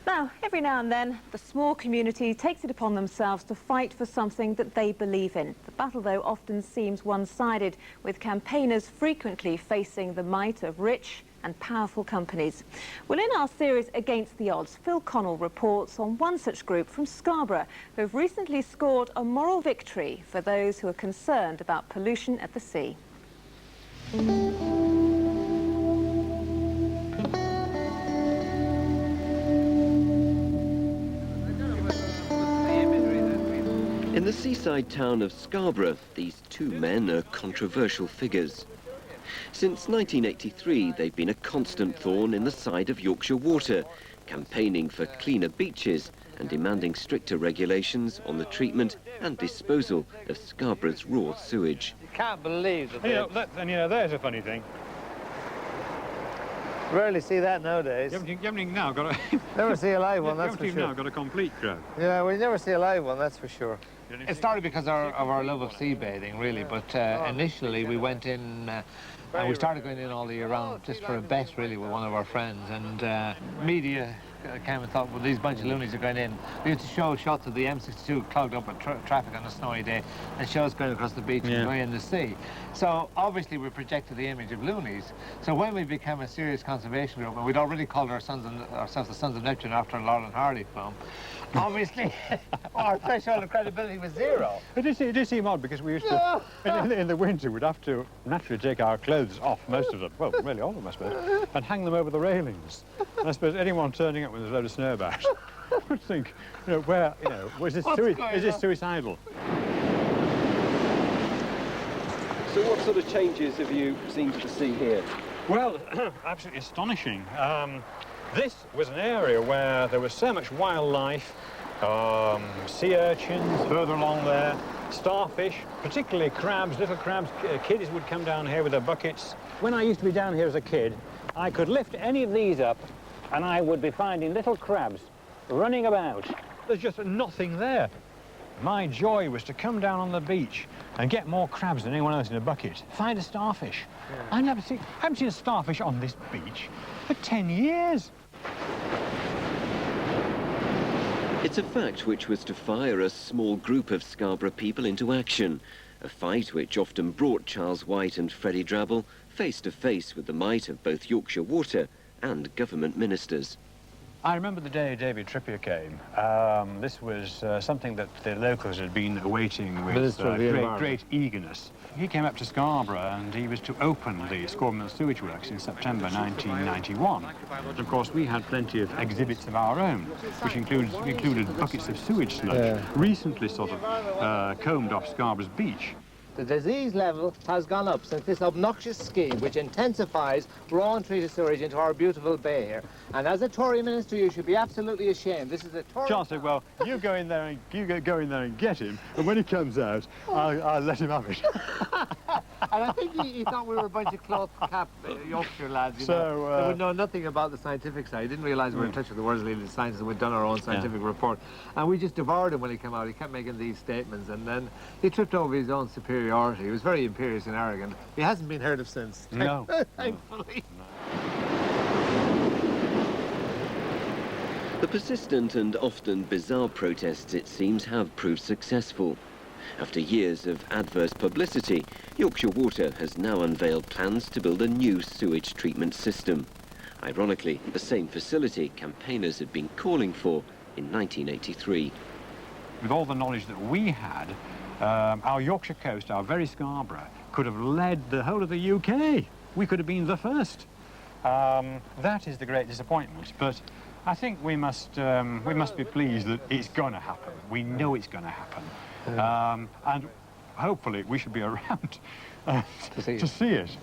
Now, every now and then, the small community takes it upon themselves to fight for something that they believe in. The battle, though, often seems one-sided, with campaigners frequently facing the might of rich and powerful companies. Well, in our series Against the Odds, Phil Connell reports on one such group from Scarborough who have recently scored a moral victory for those who are concerned about pollution at the sea. In the seaside town of Scarborough, these two men are controversial figures. Since 1983, they've been a constant thorn in the side of Yorkshire Water, campaigning for cleaner beaches and demanding stricter regulations on the treatment and disposal of Scarborough's raw sewage. You can't believe that. There's a funny thing. Rarely see that nowadays. You haven't now got a... Never see a live one, that's for You sure. haven't now got a complete crowd. Yeah, we never see a live one, that's for sure. It started because of our love of sea bathing, really, but initially we went in and we started going in all the year round just for a bet, really, with one of our friends, and media came and thought, well, these bunch of loonies are going in. We used to show shots of the M62 clogged up with traffic on a snowy day and shows going across the beach and going in the sea. So obviously we projected the image of loonies. So when we became a serious conservation group, and we'd already called ourselves the Sons of Neptune after a Laurel and Hardy film, obviously our threshold of credibility was zero. It did seem odd because we used to, in the winter, we'd have to naturally take our clothes off, most of them, well, really all of them, I suppose, and hang them over the railings. And I suppose anyone turning up with a load of snow about would think, is this suicidal? So what sort of changes have you seen to the sea here? Well, absolutely astonishing. This was an area where there was so much wildlife, sea urchins further along there, starfish, particularly crabs, little crabs. Kids would come down here with their buckets. When I used to be down here as a kid, I could lift any of these up and I would be finding little crabs running about. There's just nothing there. My joy was to come down on the beach and get more crabs than anyone else in a bucket. Find a starfish. I haven't seen a starfish on this beach for 10 years. It's a fact which was to fire a small group of Scarborough people into action, a fight which often brought Charles White and Freddie Drabble face to face with the might of both Yorkshire Water and government ministers. I remember the day David Trippier came. This was something that the locals had been awaiting with great eagerness. He came up to Scarborough and he was to open the Scarborough sewage works in September 1991. Of course, we had plenty of exhibits of our own, which included buckets of sewage sludge, recently sort of combed off Scarborough's beach. The disease level has gone up since this obnoxious scheme, which intensifies raw and treated sewage into our beautiful bay here. And as a Tory minister, you should be absolutely ashamed. This is a Tory... Charles said, well, you go in there and get him, and when he comes out, I'll let him have it. And I think he thought we were a bunch of cloth-cap Yorkshire lads, they would know nothing about the scientific side. He didn't realise we were in touch with the world's leading scientists and we'd done our own scientific report. And we just devoured him when he came out. He kept making these statements, and then he tripped over his own superiority. He was very imperious and arrogant. He hasn't been heard of since. No. Thankfully. The persistent and often bizarre protests, it seems, have proved successful. After years of adverse publicity, Yorkshire Water has now unveiled plans to build a new sewage treatment system. Ironically, the same facility campaigners had been calling for in 1983. With all the knowledge that we had, our Yorkshire coast, our very Scarborough, could have led the whole of the UK. We could have been the first. That is the great disappointment, but I think we must be pleased that it's going to happen. We know it's going to happen. And hopefully we should be around to see it.